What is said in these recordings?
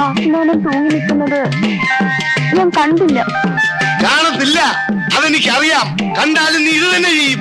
കാട്ടിലോളം തൂങ്ങി നിൽക്കുന്നത് ഞാൻ കണ്ടില്ല. കാണത്തില്ല, അതെനിക്കറിയാം. കണ്ടാലും നീ ഇത് തന്നെ ചെയ്യും.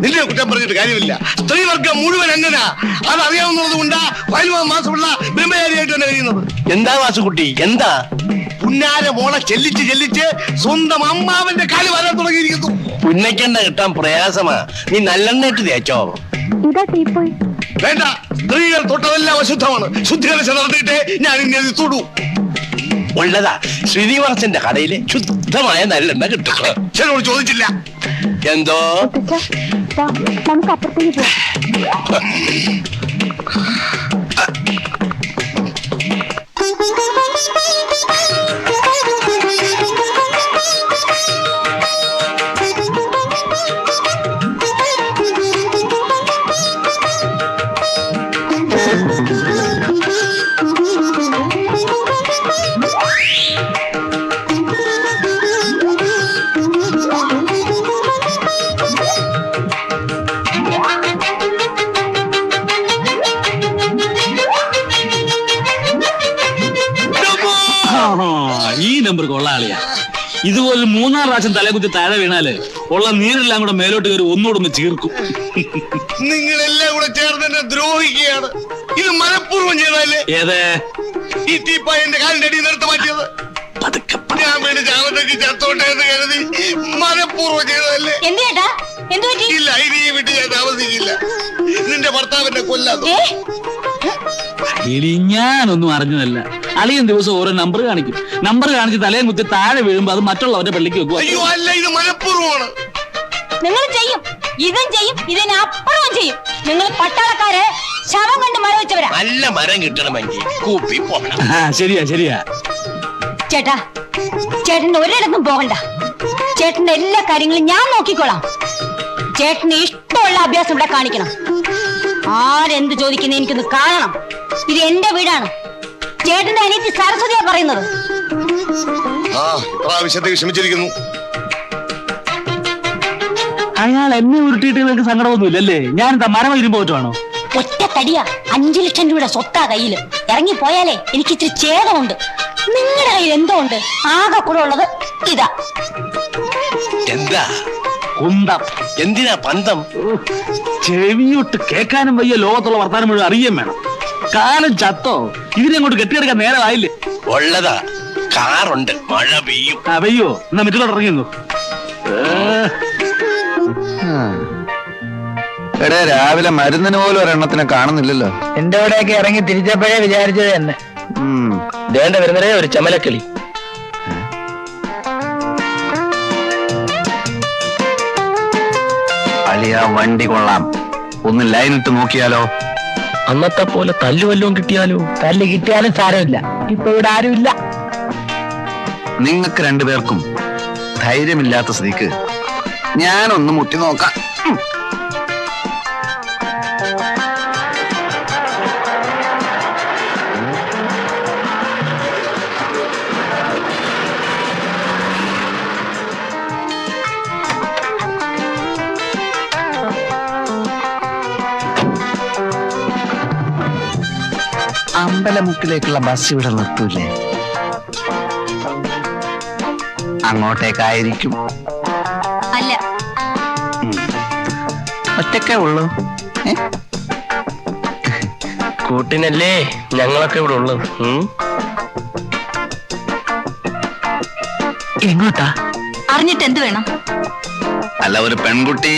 നിന്നെ കുറ്റം പറഞ്ഞിട്ട് കാര്യമില്ല. സ്ത്രീവർഗം മുഴുവൻ എങ്ങനാ അതറിയാവുന്നത് കൊണ്ടാ 15 മാസമുള്ള ബ്രഹ്മചാരിയായിട്ട് തന്നെ കഴിയുന്നത്. എന്താ വാസുകുട്ടി, എന്താ? പുന്നാര മോളെ ചെല്ലിച്ച് ചെല്ലിച്ച് സ്വന്തം അമ്മാവന്റെ കാല് വരാൻ തുടങ്ങിയിരിക്കുന്നു. പുന്നയ്ക്കെണ്ണ കിട്ടാൻ പ്രയാസമാ. നീ നല്ലെണ്ണയിട്ട് തേച്ചോ. ഇതാ ടീപ്പോയി. വേണ്ട, സ്ത്രീകൾ തൊട്ടതെല്ലാം അശുദ്ധമാണ്. ശുദ്ധികലശം നടത്തിയിട്ടേ ഞാൻ ഇനി അത് തൊടൂ. ഉള്ളതാ, ശ്രീനിവാസന്റെ കടയിലെ ശുദ്ധമായ നല്ലെണ്ണ കിട്ടും. ചിലരോട് ചോദിച്ചില്ല. എന്തോ നമുക്ക് അപ്പുറത്തേക്ക് പോവാം. ഈ നമ്പർ കൊള്ളാളിയാ. ഇതുപോലെ 3-4 പ്രാവശ്യം തലകുത്തി താഴെ വീണാല് ഉള്ള നീരെല്ലാം കൂടെ മേലോട്ട് കയറി ഒന്നുകൂടെ ചീർക്കും. നിങ്ങളെല്ലാം കൂടെ ചേർന്ന് എന്നെ ദ്രോഹിക്കുകയാണ്. ഇത് മനഃപൂർവ്വം ചെയ്തല്ലേ? ഏതേ ഈ ടീപ്പായ എന്റെ കാലിന്റെ അടിയിൽ നിർത്തി മാറ്റിയത്. ഞാൻ വേണ്ടി ചാവത്തേക്ക് ചത്തോട്ടെ എന്ന് കരുതി മനഃപൂർവ്വം ചെയ്തതല്ലേ? ഇല്ല, ഇനി ഈ വീട്ടിൽ ഞാൻ താമസിക്കില്ല. നിന്റെ ഭർത്താവിന്റെ കൊല്ലാതെ. ഇനി ഞാനൊന്നും അറിഞ്ഞതല്ല. അളിയൻ ദിവസം ഓരോ നമ്പർ കാണിക്കും. നമ്പർ കാണിച്ച് തലയും കുത്തി താഴെ വീഴുമ്പോ അത് മറ്റുള്ളവരുടെ പള്ളിക്ക് വെക്കും. അയ്യോ അല്ല, ഇത് മനഃപൂർവ്വമാണ്. നിങ്ങൾ ചെയ്യും, ഇതും ചെയ്യും, ഇതിനപ്പുറവും ചെയ്യും. നിങ്ങൾ പട്ടാളക്കാരെ ശവം കണ്ട് മരം വെച്ചവരാ. നല്ല മരം കിട്ടണമെങ്കിൽ കൂപ്പി പോകണം. ശരിയാ ശരിയാ. ചേട്ടാ, ചേട്ടന്റെ ഒരിടത്തും പോകണ്ട. ചേട്ടന്റെ എല്ലാ കാര്യങ്ങളും ഞാൻ നോക്കിക്കോളാം. ചേട്ടന് ഇഷ്ടമുള്ള അഭ്യാസം ഇവിടെ കാണിക്കണം. ആരെന്ത് ചോദിക്കുന്ന എനിക്കൊന്ന് കാണണം. ഇത് എന്റെ വീടാണ്. ചേട്ടന്റെ അനിയത്തി സരസ്വതിയാ പറയുന്നത്. ആവശ്യത്തേക്ക് ക്ഷമിച്ചിരിക്കുന്നു. അയാൾ എന്നെ ഉരുട്ടിയിട്ട് നിങ്ങൾക്ക് സങ്കടമൊന്നുമില്ലല്ലേ? ഞാൻ എന്താ മരം ഇരുമ്പോ പറ്റുവാണോ? ഒറ്റ തടിയാ, 5 ലക്ഷം രൂപയുടെ സ്വത്താ കയ്യില്. ഇറങ്ങി പോയാലേ എനിക്ക് ഇച്ചിരി ഛേദമുണ്ട്. നിങ്ങളുടെ കയ്യിൽ എന്തോ ഉണ്ട്. ആകെ കൂടെ ഉള്ളത് ഇതാ. എന്താ കുന്തം? എന്തിനാ പന്തം? ചെവിയൊട്ട് കേൾക്കാനും വയ്യ. ലോകത്തുള്ള വർത്താനം മുഴുവൻ അറിയാൻ വേണം. കാലം ചത്തോ? ഇതിനെ അങ്ങോട്ട് കെട്ടിയെടുക്കാൻ നേരമായില്ലേ? ഉള്ളതാ, കാറുണ്ട്, മഴ പെയ്യും. പെയ്യോ? എന്നാ മറ്റുള്ളവർ ഇറങ്ങിയെന്നു. എടേ, രാവിലെ മരുന്നിന് പോലും ഒരെണ്ണത്തിനെ കാണുന്നില്ലല്ലോ. എന്റെ അവിടെയൊക്കെ ഇറങ്ങി തിരിച്ചപ്പോഴേ വിചാരിച്ചത് തന്നെ. വേണ്ട വരുന്നതേ ഒരു ചമലക്കിളി. അളിയ, വണ്ടി കൊള്ളാം. ഒന്ന് ലൈനിട്ട് നോക്കിയാലോ? അന്നത്തെ പോലെ തല്ലുവല്ലോം കിട്ടിയാലോ? തല്ല് കിട്ടിയാലും സാരമില്ല. ഇപ്പൊ ഇവിടെ ആരുമില്ല. നിങ്ങൾക്ക് രണ്ടുപേർക്കും ധൈര്യമില്ലാത്ത സ്ഥിതിക്ക് ഞാനൊന്ന് മുട്ടി നോക്കാം. അമ്പലമുക്കിലേക്കുള്ള ബസ് ഇവിടെ നിർത്തൂലേ? അങ്ങോട്ടേക്കായിരിക്കും. അല്ല, ഒറ്റക്കേ ഉള്ളൂ. കൂട്ടിനല്ലേ ഞങ്ങളൊക്കെ ഇവിടെ ഉള്ളത്. എങ്ങോട്ടാ? അറിഞ്ഞിട്ട് എന്ത് വേണം? അല്ല, ഒരു പെൺകുട്ടി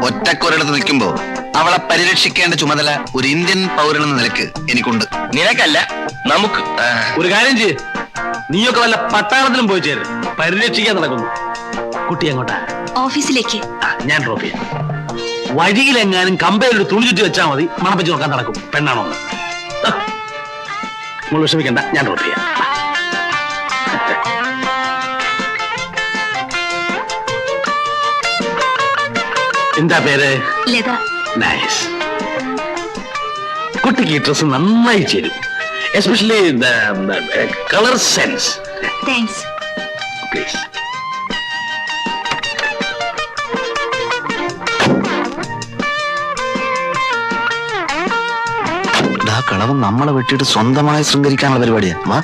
ഒറ്റക്കൊരിടത്ത് നിൽക്കുമ്പോ അവളെ പരിരക്ഷിക്കേണ്ട ചുമതല ഒരു ഇന്ത്യൻ പൗരനെന്ന നിലക്ക് എനിക്കുണ്ട്. നിനക്കല്ല, നമുക്ക്. ഒരു കാര്യം ചെയ്യ്, നീയൊക്കെ വല്ല പട്ടാളത്തിലും പോയി ചേരും. പരിരക്ഷിക്കാൻ നടക്കുന്നു. കുട്ടി എങ്ങോട്ടാ? ഓഫീസിലേക്ക്. ഞാൻ ഡ്രോപ്പ് ചെയ്യാം. വഴിയിലെങ്ങാനും കമ്പയിലൊരു തുണി ചുറ്റി വെച്ചാൽ മതി. മണപ്പിച്ച് നോക്കാൻ നടക്കും. പെണ്ണാണോ? നിങ്ങൾ വിഷമിക്കണ്ട, ഞാൻ ഡ്രോപ്പ് ചെയ്യാം. എന്താ പേര്? ലത. നൈസ്. കുട്ടിക്ക് ഡ്രസ് നന്നായി ചേരും. Especially colour sense. Thanks. Please. കളവും നമ്മളെ വെട്ടിയിട്ട് സ്വന്തമായി ശൃംഗരിക്കാനുള്ള പരിപാടിയാ. വാ.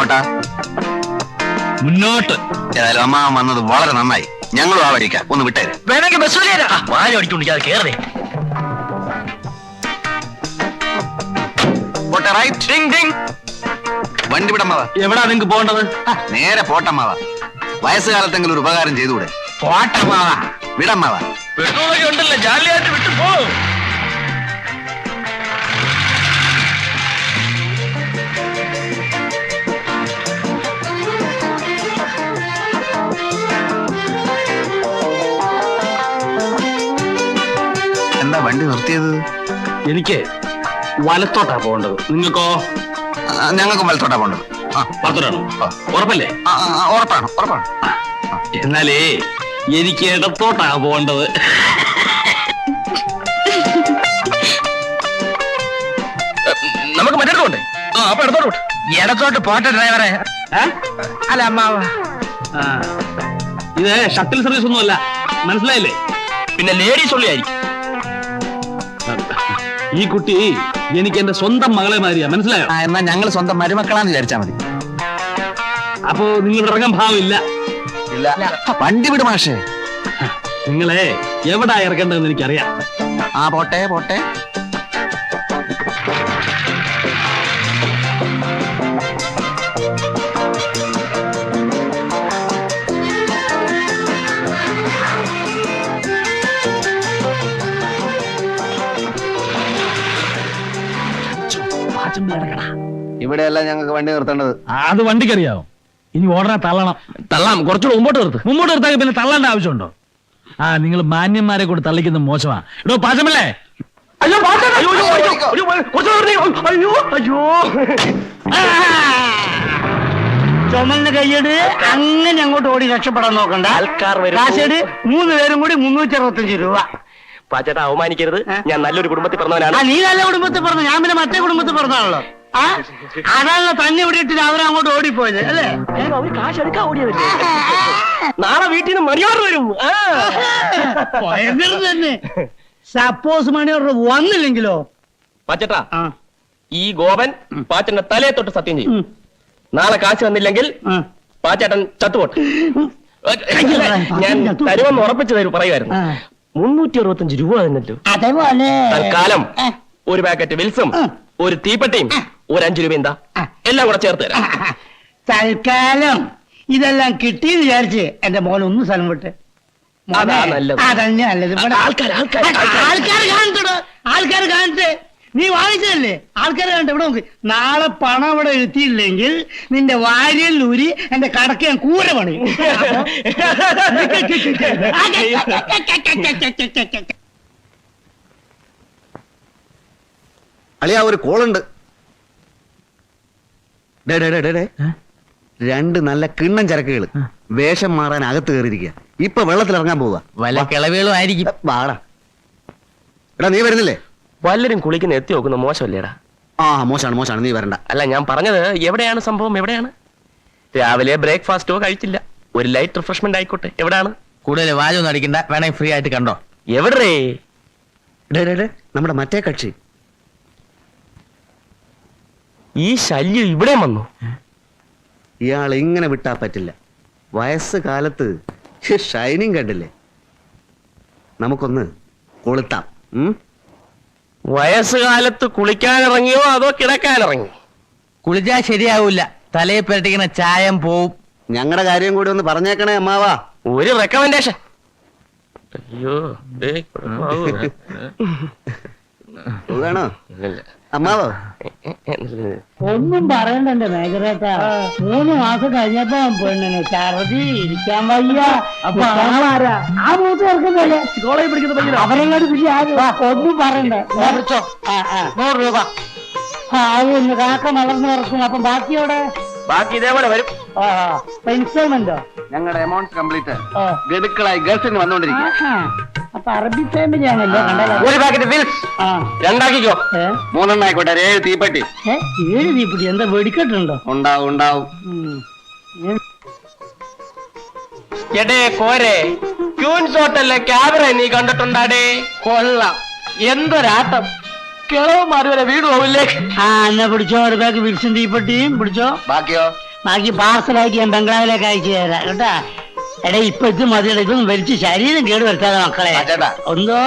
എങ്ങോട്ടാ? മുന്നോട്ട്. ഏതായാലും അമ്മാവൻ വന്നത് വളരെ നന്നായി. ഞങ്ങളും ആ വഴിക്കാം. ഒന്ന് വിട്ടേര്. വേണമെങ്കിൽ ബസ് വാഴ ഓടിക്കൊണ്ടിരിക്കാതെ കേറേ. പോട്ടെ, റൈറ്റ്. വണ്ടി വിടമ്മാവാ. എവിടാ നിങ്ങക്ക് പോകേണ്ടത്? നേരെ പോട്ടമ്മാവാ. വയസ്സുകാലത്തെങ്കിലും ഒരു ഉപകാരം ചെയ്തുകൂടെ? പോട്ടമാവാ. വിടമ്മാവാ. പെട്രോളൊക്കെ ഉണ്ടല്ലോ, ജാലിയായിട്ട് വിട്ടു പോ. എന്താ വണ്ടി നിർത്തിയത്? എനിക്ക് വലത്തോട്ടാ പോകേണ്ടത്. നിങ്ങൾക്കോ? ഞങ്ങൾക്കും വലത്തോട്ടാ പോണ്ടത്. വലത്തോട്ടാണോ? ഉറപ്പല്ലേ? ഉറപ്പാണ്, ഉറപ്പാണ്. എന്നാലേ എനിക്ക് ഇടത്തോട്ടാ പോകേണ്ടത്. നമുക്ക് മറ്റേ അപ്പൊ എടുത്തോട്ട്. ഇടത്തോട്ട് പോട്ടെ ഡ്രൈവറെ. അല്ല അമ്മാവ, ഇത് ഷട്ടിൽ സർവീസ് ഒന്നുമല്ല, മനസ്സിലായില്ലേ? പിന്നെ ലേഡീസ് ഉള്ളിയായിരിക്കും. ഈ കുട്ടി എനിക്ക് എന്റെ സ്വന്തം മകളെ മാതിരിയാ, മനസ്സിലായോ? എന്നാ ഞങ്ങൾ സ്വന്തം മരുമക്കളാന്ന് വിചാരിച്ചാ മതി. അപ്പോ നിങ്ങളുടെ ഇറങ്ങാൻ ഭാവമില്ല. വണ്ടി വിട് മാഷേ. നിങ്ങളെ എവിടാ ഇറക്കേണ്ടതെന്ന് എനിക്കറിയാം. പോട്ടെ പോട്ടെ. ഇവിടെയല്ല ഞങ്ങൾക്ക് വണ്ടി നിർത്തേണ്ടത്. അത് വണ്ടിക്കറിയാവോ? ഇനി ഓടനെ തള്ളണം. തള്ളാം, കുറച്ചുകൂടെ മുമ്പോട്ട് നിർത്ത്. മുമ്പോട്ട് നിർത്താൻ പിന്നെ തള്ളേണ്ട ആവശ്യമുണ്ടോ? നിങ്ങൾ മാന്യന്മാരെ കൂടെ തള്ളിക്കുന്ന മോശമാ. ഇടോ പാചമല്ലേ? അയ്യോ ചുമലിന് കൈയ്യട്. അങ്ങനെ അങ്ങോട്ട് ഓടി രക്ഷപ്പെടാൻ നോക്കണ്ട. ആൾക്കാർ വരും. കാശേട് 3 പേരും കൂടി 365 രൂപ. പാച്ചേട്ടാ, അവമാനിക്കരുത്. ഞാൻ നല്ലൊരു കുടുംബത്തിൽ പറഞ്ഞവനാണ്. നീ നല്ല കുടുംബത്തിൽ പറഞ്ഞു, ഞാൻ പിന്നെ മറ്റേ കുടുംബത്തിൽ പറഞ്ഞാണല്ലോ. അതാണല്ലോ തന്നെ ഇവിടെ ഇട്ടിട്ട് അവരങ്ങോട്ട് ഓടിപ്പോയത് അല്ലേ? അവര് കാശ് എടുക്കാൻ ഓടിയതല്ലേ? നാളെ വീട്ടിൽ നിന്ന് മണിയോട് വരും. തന്നെ. സപ്പോസ് മണിയോട് വന്നില്ലെങ്കിലോ? പാച്ചേട്ടാ, ഈ ഗോപൻ പാച്ചന്റെ തലയെ തൊട്ട് സത്യം ചെയ്യും. നാളെ കാശ് വന്നില്ലെങ്കിൽ പാച്ചേട്ടൻ ചത്തുപോട്ടെ. ഞാൻ തരുമെന്ന് ഉറപ്പിച്ചു തരൂ പറയുമായിരുന്നു. 365 രൂപ തന്നല്ലോ. അതേപോലെ തൽക്കാലം ഒരു പാക്കറ്റ് വിൽസും ഒരു തീപ്പെട്ടിയും ഒരു 5 രൂപ എന്താ എല്ലാം കൂടെ ചേർത്ത് തരാം. തൽക്കാലം ഇതെല്ലാം കിട്ടിയെന്ന് വിചാരിച്ച് എന്റെ മോൻ ഒന്ന് സ്ഥലം വിട്ട്. അതാ നല്ലത്. അതന്നെ നല്ലത്. ആൾക്കാർ കാണട്ടെ. നീ വാങ്ങിച്ചതല്ലേ? ആൾക്കാർ കാണട്ടെ. ഇവിടെ നോക്ക്. നാളെ പണം ഇവിടെ എഴുത്തിയില്ലെങ്കിൽ നിന്റെ വാര്യല്ലൂരി എന്റെ കടക്ക് ഞാൻ കൂര പണിയും. അളിയാ, ഒരു കോളുണ്ട്. 2 നല്ല കിണ്ണം ചരക്കുകൾ വേഷം മാറാൻ അകത്ത് കയറിയിരിക്കുക. ഇപ്പൊ വെള്ളത്തിൽ ഇറങ്ങാൻ പോവുക. വല്ല കിളവുകളും ആയിരിക്കും. വാടാ. എടാ, നീ വരുന്നില്ലേ? വല്ലരും കുളിക്കുന്ന എത്തി നോക്കുന്ന മോശമല്ലേടാ? മോശമാണ്, നീ വരണ്ട. അല്ല, ഞാൻ പറഞ്ഞത് എവിടെയാണ് സംഭവം? എവിടെയാണ്? രാവിലെ ബ്രേക്ക്ഫാസ്റ്റോ കഴിച്ചില്ല. ഒരു ലൈറ്റ് റിഫ്രഷ്മെന്റ് ആയിക്കോട്ടെ. എവിടെയാണ്? കൂടുതൽ വാചൊന്നും അടിക്കണ്ട. വേണമെങ്കിൽ ഫ്രീ ആയിട്ട് കണ്ടോ. എവിടെ? നമ്മുടെ മറ്റേ കക്ഷി. ഈ ശല്യം ഇവിടെ വന്നു. ഇയാൾ ഇങ്ങനെ വിട്ടാ പറ്റില്ല. വയസ്സ് കാലത്ത് ഷൈനിങ് കണ്ടില്ലേ? നമുക്കൊന്ന് കൊളുത്താം. വയസ്സുകാലത്ത് കുളിക്കാനിറങ്ങിയോ അതോ കിടക്കാനിറങ്ങി? കുളിച്ചാ ശരിയാവൂല. തലയെ പുരട്ടിക്കുന്ന ചായം പോവും. ഞങ്ങളുടെ കാര്യം കൂടി ഒന്ന് പറഞ്ഞേക്കണേ അമ്മാവാ. ഒരു റെക്കമെൻഡേഷൻ. അയ്യോ, വേണോ അമ്മാവോ? ഒന്നും പറയണ്ട എന്റെ മേഖലേട്ടാ. 3 മാസം കഴിഞ്ഞപ്പോ പെണ്ണിന് ഛർദി, ഇരിക്കാൻ വയ്യ. അപ്പൊ ആ മൂത്ത് ചേർക്കുന്നല്ലേ കോളേജ് പഠിക്കുന്ന അവരെങ്ങോട്ട് ഒന്നും പറയണ്ട. 100 രൂപ. ഒന്ന് കാക്ക വളർന്നു ഇറക്കും. അപ്പൊ ബാക്കിയോടെ ബാക്കി ഇതേപോലെ വരും. ഇൻസ്റ്റാൾമെന്റോ? ഞങ്ങളുടെ എമൗണ്ട് കംപ്ലീറ്റ് ഗഡുക്കളായി ഗൾഫിൽ വന്നോണ്ടിരിക്കും. അപ്പൊ അറബി ഫാമിലി ആണല്ലോ. ഒരു പാക്കറ്റ് ബിൽസ് 2 ആക്കിക്കോ. 3 ആയിക്കോട്ടെ. 7 തീപ്പെട്ടി. 7 തീപ്പെട്ടി? എന്താ വെടിക്കെട്ടുണ്ടോ? ഉണ്ടാവും. എടേ കോരെ, ക്യൂൻസ് ഹോട്ടലിലെ ക്യാമറ നീ കണ്ടിട്ടുണ്ടാടേ? കൊള്ളാം. എന്തൊരാട്ടം! കിളവന്മാര് വരെ വീട് പോവില്ലേ? എന്നാ പിടിച്ചോ. ഒരു ബാഗ് വിൽസും തീപ്പെട്ടിയും പിടിച്ചോ. ബാക്കിയോ? ബാക്കി പാർസലായിട്ട് ഞാൻ ബംഗ്ലാവിലേക്ക് അയച്ചു തരാം കേട്ടാ. എടാ ഇപ്പൊ ഇത് മതിയുടെ ഇതൊന്നും വലിച്ച് ശരീരം കേട് വരുത്താതെ മക്കളെ. പാച്ചേട്ടാ. ഒന്നോ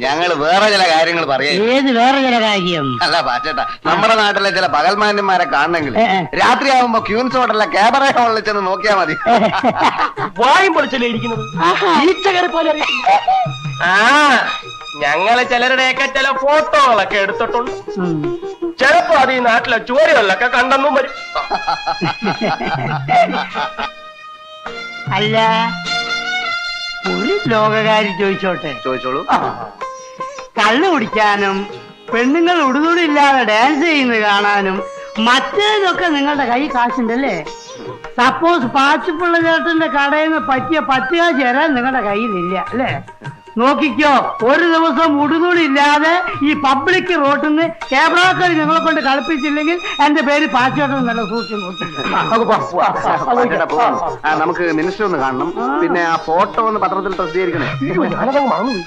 ഞങ്ങള് വേറെ ചില കാര്യങ്ങൾ പറയാം. ഏത് വേറെ ചില കാര്യം? അല്ല പാച്ചേട്ടാ, നമ്മുടെ നാട്ടിലെ ചില പകൽമാന്യന്മാരെ കാണണമെങ്കിൽ ഏ. രാത്രിയാവുമ്പോ ക്യൂൻസ് ഹോട്ടലിലെ ക്യാബറ ഹോളിൽ ചെന്ന് നോക്കിയാ മതി. വായും പൊളിച്ചല്ലേ ഇരിക്കുന്നത്. ഈച്ച കയറി പോലെ ആ ഞങ്ങള് ചിലരുടെയൊക്കെ ചില ഫോട്ടോകളൊക്കെ എടുത്തിട്ടുണ്ട്. ചിലപ്പോ അത് ഈ നാട്ടിലെ ചുവരുകളിലൊക്കെ കണ്ടെന്നും വരും. അല്ല ഒരു ലോകകാരി ചോദിച്ചോട്ടെ? ചോദിച്ചോളൂ. കള്ളു കുടിക്കാനും പെണ്ണുങ്ങൾ ഉടുതുടില്ലാതെ ഡാൻസ് ചെയ്യുന്നത് കാണാനും മറ്റേതൊക്കെ നിങ്ങളുടെ കൈ കാശുണ്ടല്ലേ? സപ്പോസ് പാച്ചിപ്പിള്ള ചേട്ടന്റെ കടയിൽ നിന്ന് പറ്റിയ 10 കാശ് തരാൻ നിങ്ങളുടെ കയ്യിലില്ല അല്ലേ? നോക്കിക്കോ, ഒരു ദിവസം ഉടുതുടി ഇല്ലാതെ ഈ പബ്ലിക് റോട്ടിൽ നിന്ന് ക്യാമറക്കാർ നിങ്ങളെ കൊണ്ട് കളിപ്പിച്ചില്ലെങ്കിൽ എന്റെ പേര് പാച്ചോട്ടം നല്ല സൂക്ഷിച്ചു. പാച്ചേട്ടാ പോകാം. നമുക്ക് മിനിസ്റ്റർ ഒന്ന് കാണണം. പിന്നെ ആ ഫോട്ടോ ഒന്ന് പത്രത്തിൽ പ്രസിദ്ധീകരിക്കണേ.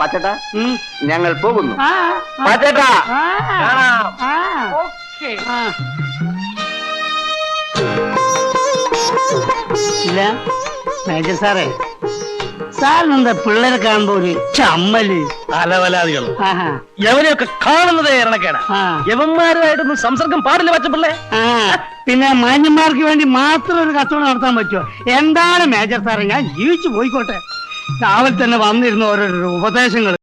പാച്ചേട്ടാ ഞങ്ങൾ പോകുന്നു. പാച്ചേട്ടാ കാണാം. ഇല്ല മേജർ സാറേ, സാറിനെന്താ പിള്ളേരെ കാണുമ്പോ ഒരു ചമ്മല്? അലവലാദികൾ ആഹാ. യവനെയൊക്കെ കാണുന്നതേ ഇറണക്കേടാ. ആ. യവന്മാരുമായിട്ടൊന്നും സംസർഗം പാടില്ല പറ്റപ്പിള്ളേ. ആ, പിന്നെ മാന്യന്മാർക്ക് വേണ്ടി മാത്രം ഒരു കച്ചവടം നടത്താൻ പറ്റുമോ? എന്താണ് മേജർ സാറേ, ഞാൻ ജീവിച്ചു പോയിക്കോട്ടെ. രാവിലെ തന്നെ വന്നിരുന്ന ഓരോരോ ഉപദേശങ്ങൾ.